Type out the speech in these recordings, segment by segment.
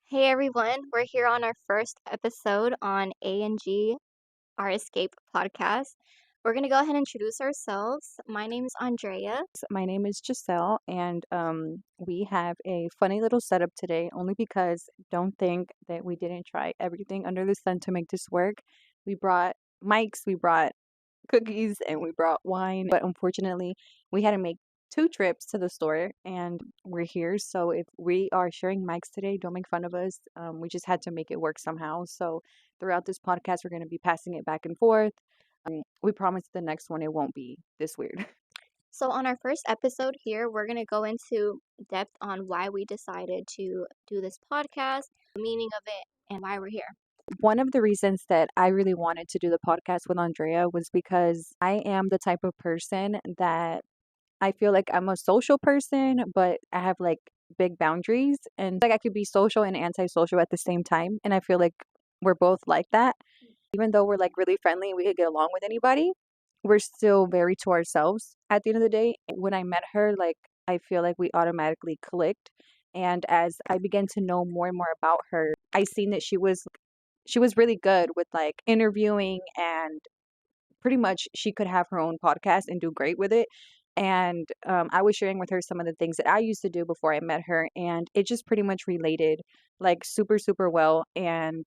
Hey everyone, we're here on our first episode on A&G, our Escape podcast. We're going to go ahead and introduce ourselves. My name is Andrea. My name is Giselle, and we have a funny little setup today, only because don't think that we didn't try everything under the sun to make this work. We brought mics, we brought cookies, and we brought wine, but unfortunately, we had to make two trips to the store, and we're here. So if we are sharing mics today, don't make fun of us. We just had to make it work somehow. So throughout this podcast, we're going to be passing it back and forth. We promise the next one it won't be this weird. So, on our first episode here, we're going to go into depth on why we decided to do this podcast, the meaning of it, and why we're here. One of the reasons that I really wanted to do the podcast with Andrea was because I am the type of person that I feel like I'm a social person, but I have like big boundaries, and like I could be social and antisocial at the same time. And I feel like we're both like that. Even though we're like really friendly and we could get along with anybody, we're still very to ourselves at the end of the day. When I met her, like I feel like we automatically clicked. And as I began to know more and more about her, I seen that she was really good with like interviewing, and pretty much she could have her own podcast and do great with it. And I was sharing with her some of the things that I used to do before I met her, and it just pretty much related like super, super well. And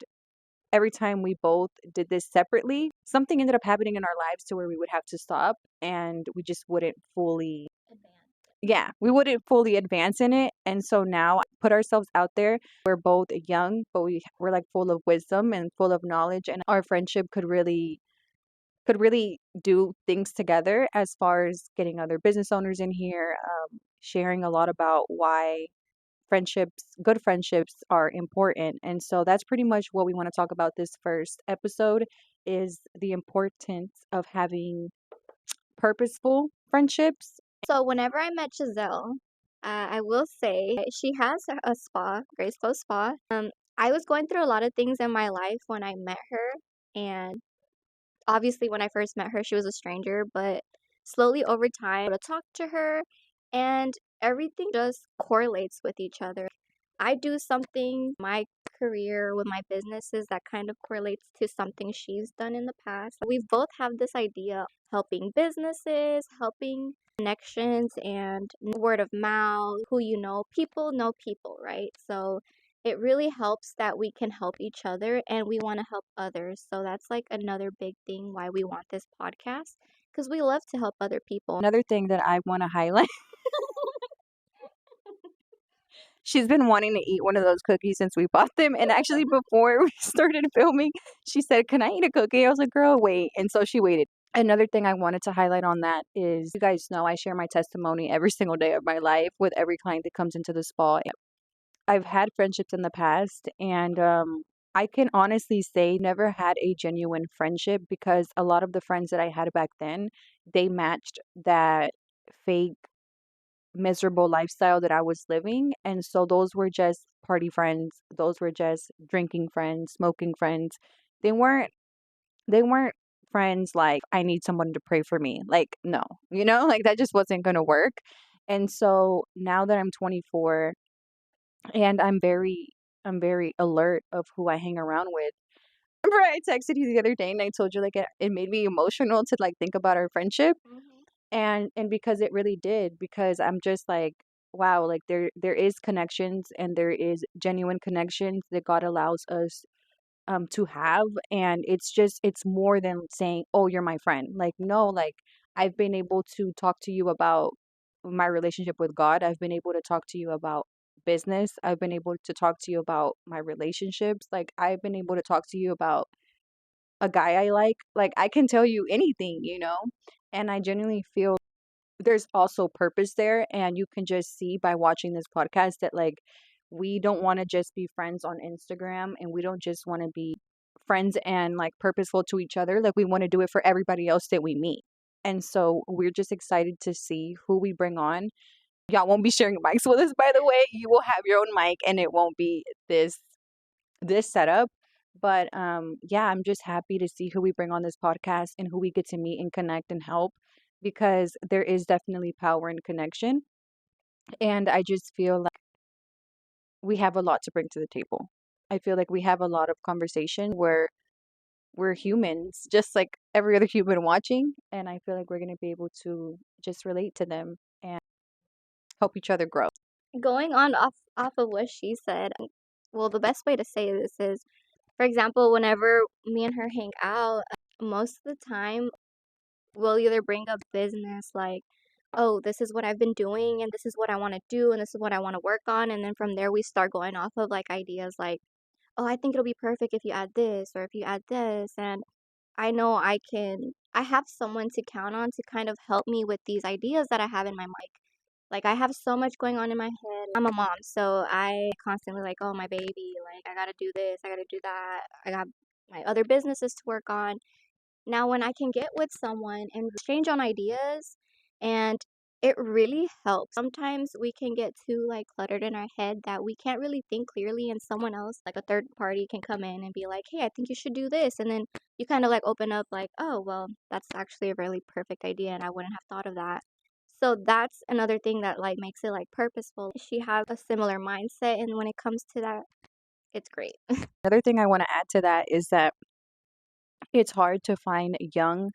every time we both did this separately, something ended up happening in our lives to where we would have to stop and we just wouldn't fully yeah, we wouldn't fully advance in it. And so now put ourselves out there. We're both young, but we're like full of wisdom and full of knowledge, and our friendship could really do things together as far as getting other business owners in here, sharing a lot about why good friendships are important. And so that's pretty much what we want to talk about this first episode is the importance of having purposeful friendships. So, whenever I met Giselle, I will say she has a spa, Graceglowspa. Spa. I was going through a lot of things in my life when I met her, and obviously when I first met her, she was a stranger, but slowly over time, to talk to her, and everything just correlates with each other. I do something, my career with my businesses that kind of correlates to something she's done in the past. We both have this idea of helping businesses, helping connections and word of mouth, who you know people, right? So it really helps that we can help each other and we want to help others. So that's like another big thing why we want this podcast because we love to help other people. Another thing that I want to highlight, she's been wanting to eat one of those cookies since we bought them. And actually, before we started filming, she said, "Can I eat a cookie?" I was like, "Girl, wait." And so she waited. Another thing I wanted to highlight on that is you guys know I share my testimony every single day of my life with every client that comes into the spa. I've had friendships in the past, and I can honestly say never had a genuine friendship because a lot of the friends that I had back then, they matched that fake miserable lifestyle that I was living. And so those were just party friends, those were just drinking friends, smoking friends. They weren't they weren't friends like I need someone to pray for me. Like no, like that just wasn't going to work. And so now that I'm 24 and I'm very alert of who I hang around with. Remember I texted you the other day and I told you like it made me emotional to like think about our friendship, and because it really did, because I'm just like wow, like there is connections and there is genuine connections that God allows us to have, and it's more than saying, "Oh, you're my friend." Like no, like I've been able to talk to you about my relationship with God. I've been able to talk to you about business. I've been able to talk to you about my relationships. Like I've been able to talk to you about a guy I like. Like I can tell you anything. And I genuinely feel there's also purpose there, and you can just see by watching this podcast that like we don't want to just be friends on Instagram, and we don't just want to be friends and like purposeful to each other. Like we want to do it for everybody else that we meet. And so we're just excited to see who we bring on. Y'all won't be sharing mics with us, by the way. You will have your own mic and it won't be this setup. But yeah, I'm just happy to see who we bring on this podcast and who we get to meet and connect and help, because there is definitely power in connection. And I just feel like we have a lot to bring to the table. I feel like we have a lot of conversation where we're humans, just like every other human watching. And I feel like we're going to be able to just relate to them and help each other grow. Going on off of what she said, well, the best way to say this is, for example, whenever me and her hang out, most of the time we'll either bring up business like, oh, this is what I've been doing and this is what I want to do and this is what I want to work on, and then from there we start going off of like ideas like, oh, I think it'll be perfect if you add this or if you add this, and I know I have someone to count on to kind of help me with these ideas that I have in my mind. Like, I have so much going on in my head. I'm a mom, so I constantly like, oh, my baby, like, I gotta do this, I gotta do that. I got my other businesses to work on. Now, when I can get with someone and exchange on ideas, and it really helps. Sometimes we can get too like cluttered in our head that we can't really think clearly, and someone else, like a third party, can come in and be like, "Hey, I think you should do this," and then you kind of like open up, like, "Oh, well, that's actually a really perfect idea, and I wouldn't have thought of that." So that's another thing that like makes it like purposeful. She has a similar mindset, and when it comes to that, it's great. Another thing I want to add to that is that it's hard to find young,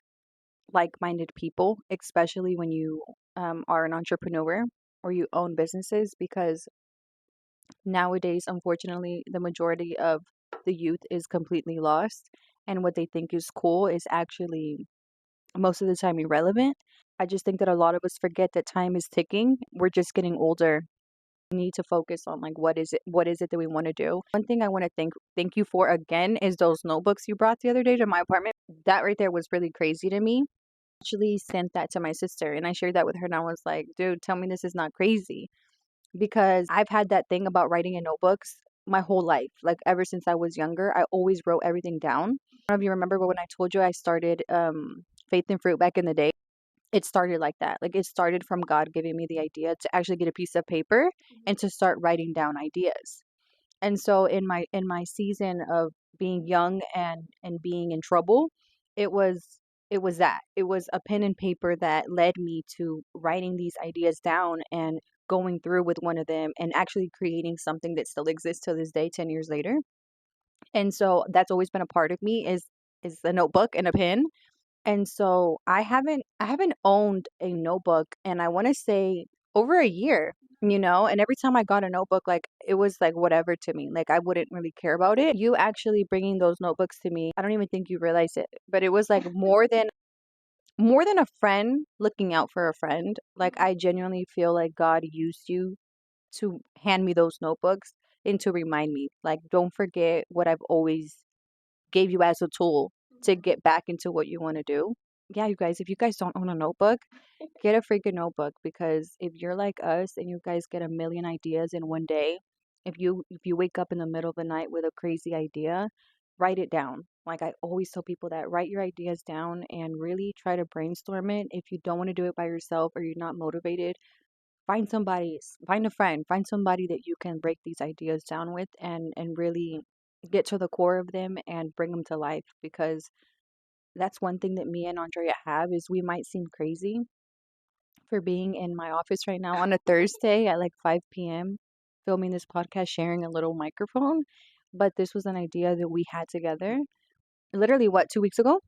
like minded people, especially when you are an entrepreneur or you own businesses, because nowadays, unfortunately, the majority of the youth is completely lost. And what they think is cool is actually most of the time irrelevant. I just think that a lot of us forget that time is ticking. We're just getting older. We need to focus on like what is it that we want to do. One thing I want to thank you for again is those notebooks you brought the other day to my apartment. That right there was really crazy to me. Actually sent that to my sister and I shared that with her and I was like, dude, tell me this is not crazy. Because I've had that thing about writing in notebooks my whole life. Like ever since I was younger, I always wrote everything down. I don't know if you remember, but when I told you I started Faith and Fruit back in the day, it started like that. Like it started from God giving me the idea to actually get a piece of paper and to start writing down ideas. And so in my season of being young and being in trouble, it was it was a pen and paper that led me to writing these ideas down and going through with one of them and actually creating something that still exists to this day 10 years later. And so that's always been a part of me is a notebook and a pen. And so I haven't owned a notebook and I want to say over a year, and every time I got a notebook, like it was like whatever to me. Like I wouldn't really care about it. You actually bringing those notebooks to me, I don't even think you realize it, but it was like more than a friend looking out for a friend. Like I genuinely feel like God used you to hand me those notebooks and to remind me, like don't forget what I've always gave you as a tool to get back into what you want to do. Yeah, you guys, if you guys don't own a notebook, get a freaking notebook because if you're like us and you guys get a million ideas in one day, if you wake up in the middle of the night with a crazy idea, write it down. Like I always tell people that write your ideas down and really try to brainstorm it. If you don't want to do it by yourself or you're not motivated, find a friend, find somebody that you can break these ideas down with and really get to the core of them and bring them to life because that's one thing that me and Andrea have is we might seem crazy for being in my office right now on a Thursday at like 5 p.m. filming this podcast, sharing a little microphone. But this was an idea that we had together literally, what, 2 weeks ago?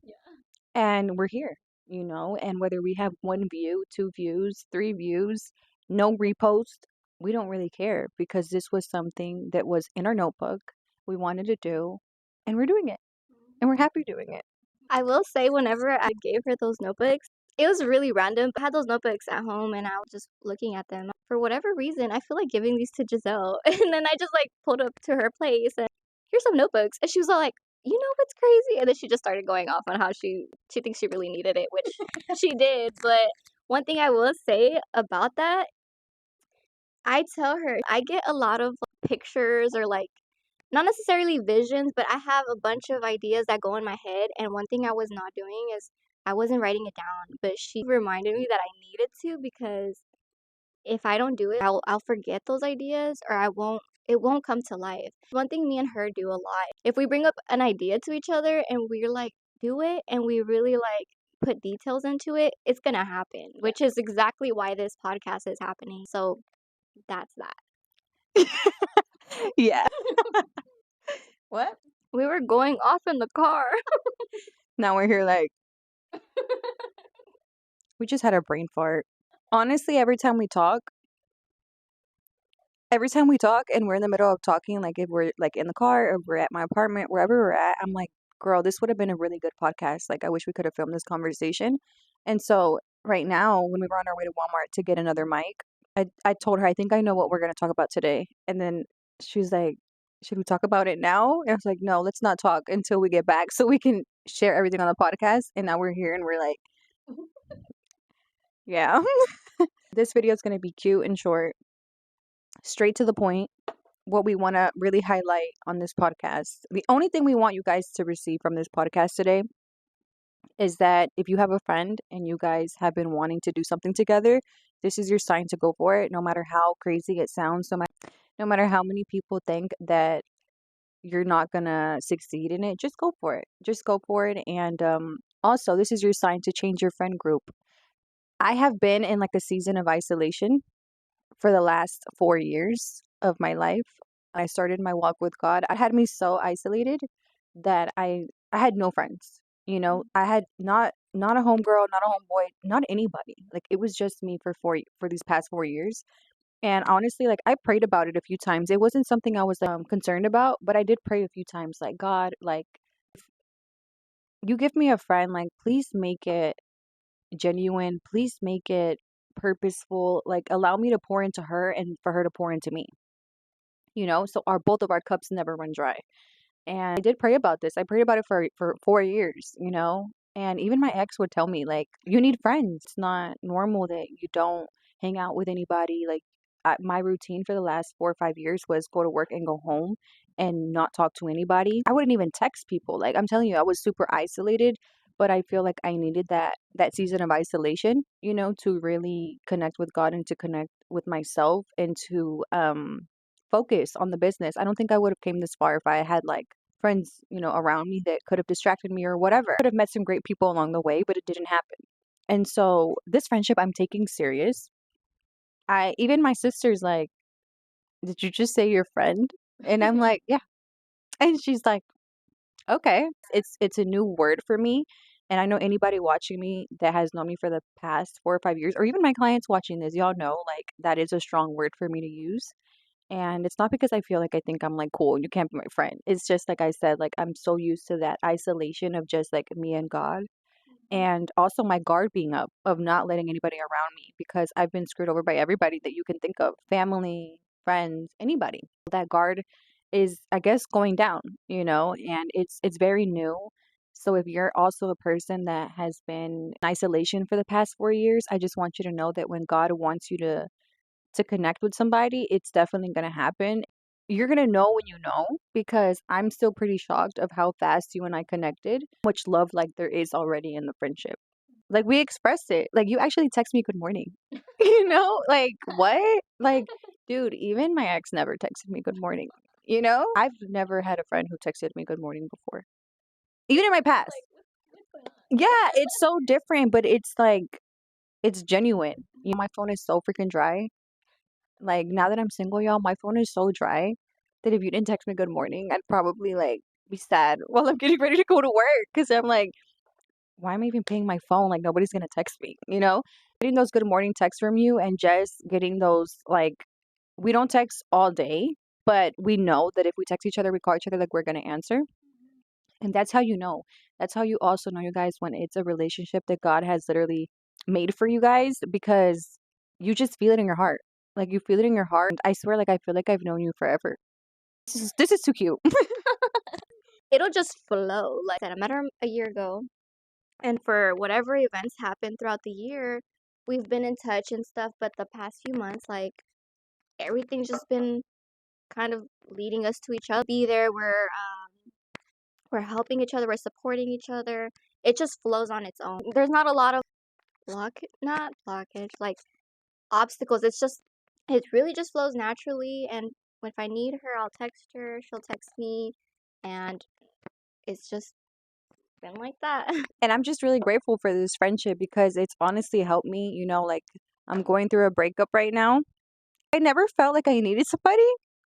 And we're here, and whether we have one view, two views, three views, no repost, we don't really care because this was something that was in our notebook we wanted to do, and we're doing it, and we're happy doing it. I will say, whenever I gave her those notebooks, it was really random. I had those notebooks at home and I was just looking at them. For whatever reason, I feel like giving these to Giselle. And then I just like pulled up to her place and here's some notebooks. And she was all like, you know what's crazy? And then she just started going off on how she thinks she really needed it, which she did. But one thing I will say about that, I tell her I get a lot of pictures or like not necessarily visions, but I have a bunch of ideas that go in my head, and one thing I was not doing is I wasn't writing it down, but she reminded me that I needed to because if I don't do it, I'll forget those ideas or it won't come to life. One thing me and her do a lot. If we bring up an idea to each other and we're like, do it and we really like put details into it, it's gonna happen, which is exactly why this podcast is happening. So that's that. Yeah. What? We were going off in the car. Now we're here like, we just had a brain fart. Honestly, every time we talk and we're in the middle of talking, like if we're like in the car or we're at my apartment, wherever we're at, I'm like, girl, this would have been a really good podcast. Like, I wish we could have filmed this conversation. And so right now, when we were on our way to Walmart to get another mic, I told her, I think I know what we're going to talk about today. And then she was like, should we talk about it now? And I was like, no, let's not talk until we get back so we can share everything on the podcast. And now we're here and we're like, yeah. This video is going to be cute and short, straight to the point. What we want to really highlight on this podcast. The only thing we want you guys to receive from this podcast today is that if you have a friend and you guys have been wanting to do something together, this is your sign to go for it, no matter how crazy it sounds, no matter how many people think that you're not gonna succeed in it, just go for it. Just go for it. And also, this is your sign to change your friend group. I have been in like a season of isolation for the last 4 years of my life. I started my walk with God. I had me so isolated that I had no friends. You know, I had not a homegirl, not a homeboy, not anybody. Like it was just me for these past 4 years. And honestly, like I prayed about it a few times. It wasn't something I was concerned about, but I did pray a few times. Like God, like you give me a friend, like please make it genuine. Please make it purposeful. Like allow me to pour into her and for her to pour into me. So our both of our cups never run dry. And I did pray about this. I prayed about it for 4 years. And even my ex would tell me, like, you need friends. It's not normal that you don't hang out with anybody. Like, my routine for the last 4 or 5 years was go to work and go home and not talk to anybody. I wouldn't even text people. Like, I'm telling you, I was super isolated, but I feel like I needed that season of isolation, to really connect with God and to connect with myself and to focus on the business. I don't think I would have came this far if I had like friends, around me that could have distracted me or whatever. I could have met some great people along the way, but it didn't happen. And so this friendship I'm taking serious. Even my sister's like, "Did you just say your friend?" And I'm like, "Yeah." And she's like, "Okay." It's a new word for me. And I know anybody watching me that has known me for the past 4 or 5 years, or even my clients watching this, y'all know like that is a strong word for me to use. And it's not because I feel like I think I'm like cool, you can't be my friend. It's just like I said, like I'm so used to that isolation of just like me and God. And also my guard being up of not letting anybody around me because I've been screwed over by everybody that you can think of, family, friends, anybody. That guard is, I guess, going down, and it's very new. So if you're also a person that has been in isolation for the past 4 years, I just want you to know that when God wants you to connect with somebody, it's definitely going to happen. You're going to know when you know because I'm still pretty shocked of how fast you and I connected. Much love like there is already in the friendship. Like we expressed it. Like you actually text me good morning. Like what? Like dude, even my ex never texted me good morning. I've never had a friend who texted me good morning before. Even in my past. Yeah, it's so different, but it's like it's genuine. My phone is so freaking dry. Like now that I'm single, y'all, my phone is so dry that if you didn't text me good morning, I'd probably like be sad while I'm getting ready to go to work because I'm like, why am I even paying my phone? Like nobody's gonna text me. Getting those good morning texts from you and just getting those like we don't text all day, but we know that if we text each other, we call each other, like we're gonna answer. And that's how you know. That's how you also know, you guys, when it's a relationship that God has literally made for you guys because you just feel it in your heart. Like you feel it in your heart. I swear, like I feel like I've known you forever. This is too cute. It'll just flow. Like I said, I met her a year ago, and for whatever events happened throughout the year, we've been in touch and stuff. But the past few months, like everything's just been kind of leading us to each other. Be there, we're helping each other, we're supporting each other. It just flows on its own. There's not a lot of not blockage, like obstacles. It really just flows naturally. And if I need her, I'll text her. She'll text me, and it's just been like that. And I'm just really grateful for this friendship because it's honestly helped me. Like I'm going through a breakup right now. I never felt like I needed somebody.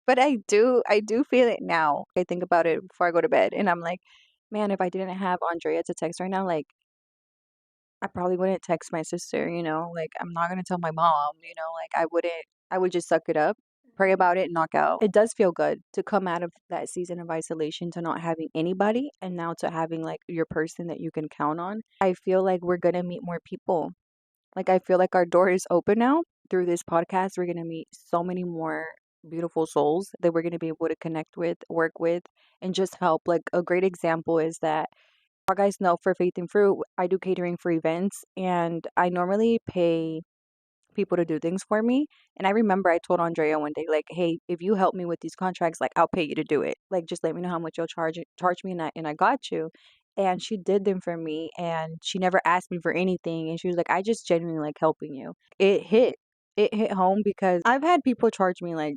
But I do feel it now. I think about it before I go to bed, and I'm like, man, if I didn't have Andrea to text right now, like I probably wouldn't text my sister, like I'm not gonna tell my mom, like I would just suck it up, pray about it, and knock out. It does feel good to come out of that season of isolation to not having anybody and now to having like your person that you can count on. I feel like we're gonna meet more people. Like I feel like our door is open now through this podcast. We're gonna meet so many more beautiful souls that we're gonna be able to connect with, work with, and just help. Like a great example is that you guys know for Faith and Fruit, I do catering for events and I normally pay people to do things for me. And I remember I told Andrea one day, like, hey, if you help me with these contracts, like I'll pay you to do it. Like just let me know how much you'll charge me and I got you. And she did them for me and she never asked me for anything. And she was like, I just genuinely like helping you. It hit. It hit home because I've had people charge me like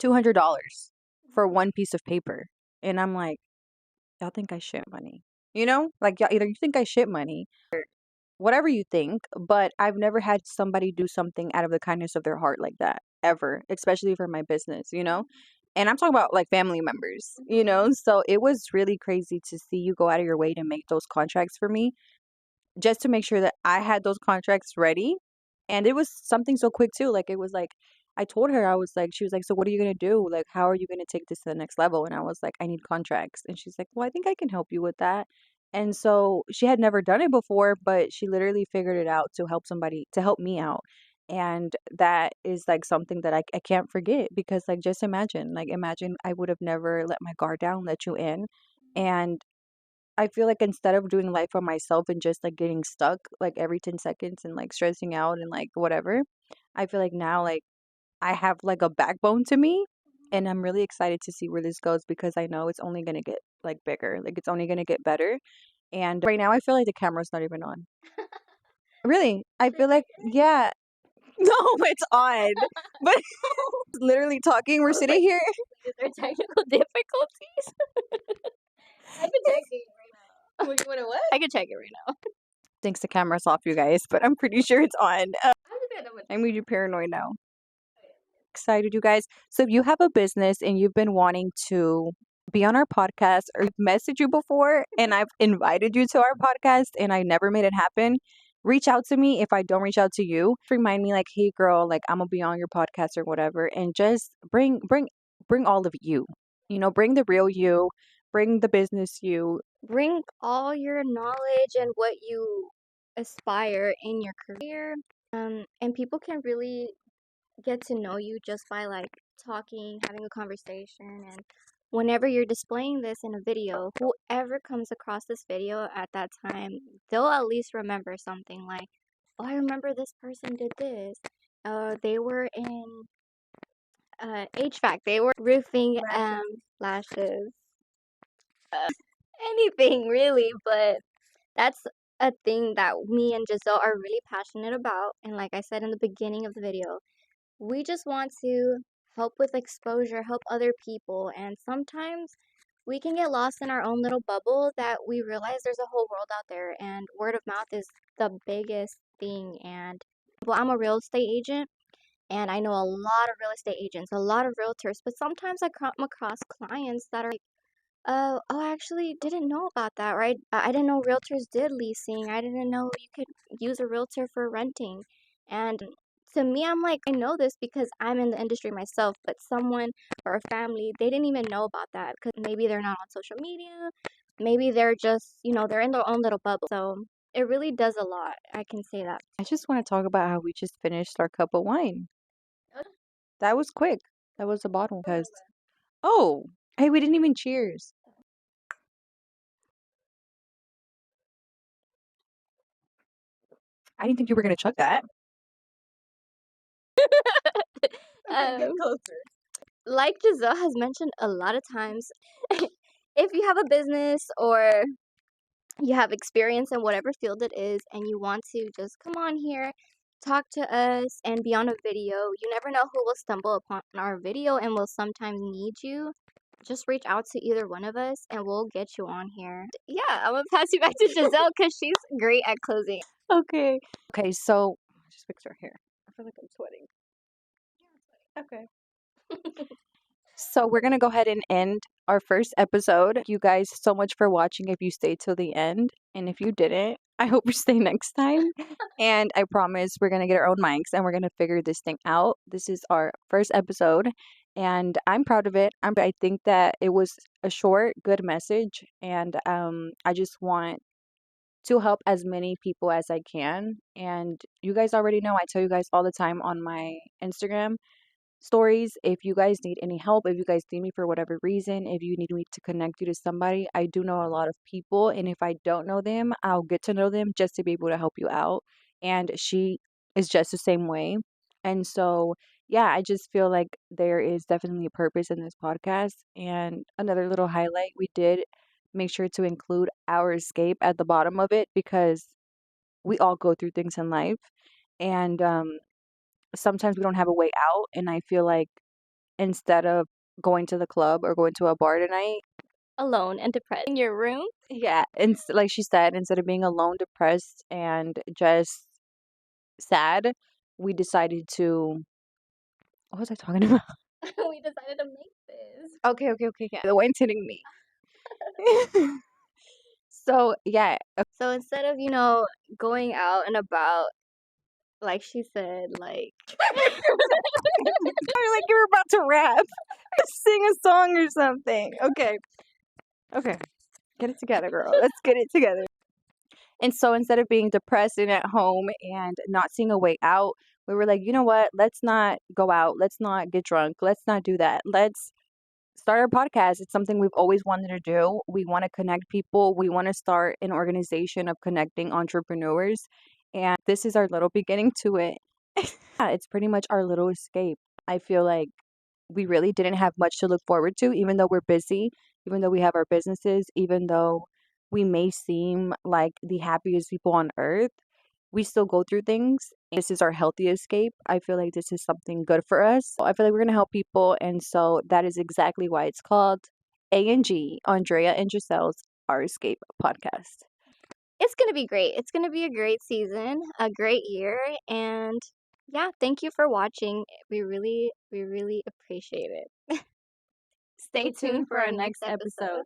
$200 for one piece of paper. And I'm like, y'all think I shit money. Like y'all either you think I shit money, whatever you think, but I've never had somebody do something out of the kindness of their heart like that ever, especially for my business. And I'm talking about like family members. So it was really crazy to see you go out of your way to make those contracts for me just to make sure that I had those contracts ready. And it was something so quick too. Like it was like I told her, I was like, she was like, so what are you gonna do? Like, how are you gonna take this to the next level? And I was like, I need contracts. And she's like, well, I think I can help you with that. And so she had never done it before, but she literally figured it out to help somebody to help me out. And that is like something that I can't forget because like just imagine I would have never let my guard down, let you in. And I feel like instead of doing life on myself and just like getting stuck like every 10 seconds and like stressing out and like whatever, I feel like now like I have like a backbone to me and I'm really excited to see where this goes because I know it's only going to get like bigger. Like it's only going to get better. And right now I feel like the camera's not even on. Really? I feel like yeah. No, it's on. But literally talking, we're sitting here. Is there technical difficulties? I can check it right now. You want to what? I can check it right now. Thinks the camera's off, you guys, but I'm pretty sure it's on. I'm just gonna double check. I'm really paranoid now. Excited, you guys. So if you have a business and you've been wanting to be on our podcast or I've messaged you before and I've invited you to our podcast and I never made it happen, reach out to me if I don't reach out to you. Remind me like, hey girl, like I'm gonna be on your podcast or whatever and just bring all of you. Bring the real you, bring the business you. Bring all your knowledge and what you aspire in your career. And people can really get to know you just by like talking, having a conversation, and whenever you're displaying this in a video, whoever comes across this video at that time, they'll at least remember something like, oh, I remember this person did this. They were in HVAC, they were roofing, lashes, anything really, but that's a thing that me and Giselle are really passionate about. And like I said in the beginning of the video, we just want to help with exposure, help other people, and sometimes we can get lost in our own little bubble that we realize there's a whole world out there, and word of mouth is the biggest thing. And well, I'm a real estate agent, and I know a lot of real estate agents, a lot of realtors, but sometimes I come across clients that are like, oh, I actually didn't know about that, right? I didn't know realtors did leasing. I didn't know you could use a realtor for renting. And to me, I'm like, I know this because I'm in the industry myself, but someone or a family, they didn't even know about that because maybe they're not on social media. Maybe they're just, they're in their own little bubble. So it really does a lot. I can say that. I just want to talk about how we just finished our cup of wine. That was quick. That was a bottle. Because oh, hey, we didn't even cheers. I didn't think you were gonna chug that. Um, like Giselle has mentioned a lot of times, if you have a business or you have experience in whatever field it is and you want to just come on here, talk to us, and be on a video, you never know who will stumble upon our video and will sometimes need you. Just reach out to either one of us and we'll get you on here. Yeah, I'm gonna pass you back to Giselle because she's great at closing. Okay. Okay, so just fix our hair. I feel like I'm sweating. Okay. So we're going to go ahead and end our first episode. Thank you guys so much for watching if you stayed till the end. And if you didn't, I hope you stay next time. And I promise we're going to get our own mics and we're going to figure this thing out. This is our first episode and I'm proud of it. I think that it was a short, good message. And I just want to help as many people as I can. And you guys already know, I tell you guys all the time on my Instagram stories. If you guys need any help, if you guys need me for whatever reason, if you need me to connect you to somebody, I do know a lot of people. And if I don't know them, I'll get to know them just to be able to help you out. And she is just the same way. And so, yeah, I just feel like there is definitely a purpose in this podcast. And another little highlight, we did make sure to include our escape at the bottom of it because we all go through things in life. And sometimes we don't have a way out. And I feel like instead of going to the club or going to a bar tonight, Alone and depressed in your room. yeah, and like she said, instead of being alone, depressed, and just sad, we decided to. What was I talking about? We decided to make this. Okay. Yeah, the wind's hitting me. So yeah, So instead of, going out and about, like she said, like like you were about to rap, sing a song or something. Okay, get it together, girl. Let's get it together. And so instead of being depressed and at home and not seeing a way out, we were like, you know what? Let's not go out. Let's not get drunk. Let's not do that. Let's start our podcast. It's something we've always wanted to do. We want to connect people. We want to start an organization of connecting entrepreneurs. And this is our little beginning to it. Yeah, it's pretty much our little escape. I feel like we really didn't have much to look forward to, even though we're busy, even though we have our businesses, even though we may seem like the happiest people on earth, we still go through things. This is our healthy escape. I feel like this is something good for us. I feel like we're going to help people. And so that is exactly why it's called A&G, Andrea and Giselle's Our Escape podcast. it's gonna be great. It's gonna be a great season, a great year, and yeah, thank you for watching. We really appreciate it. Stay tuned for our next episode.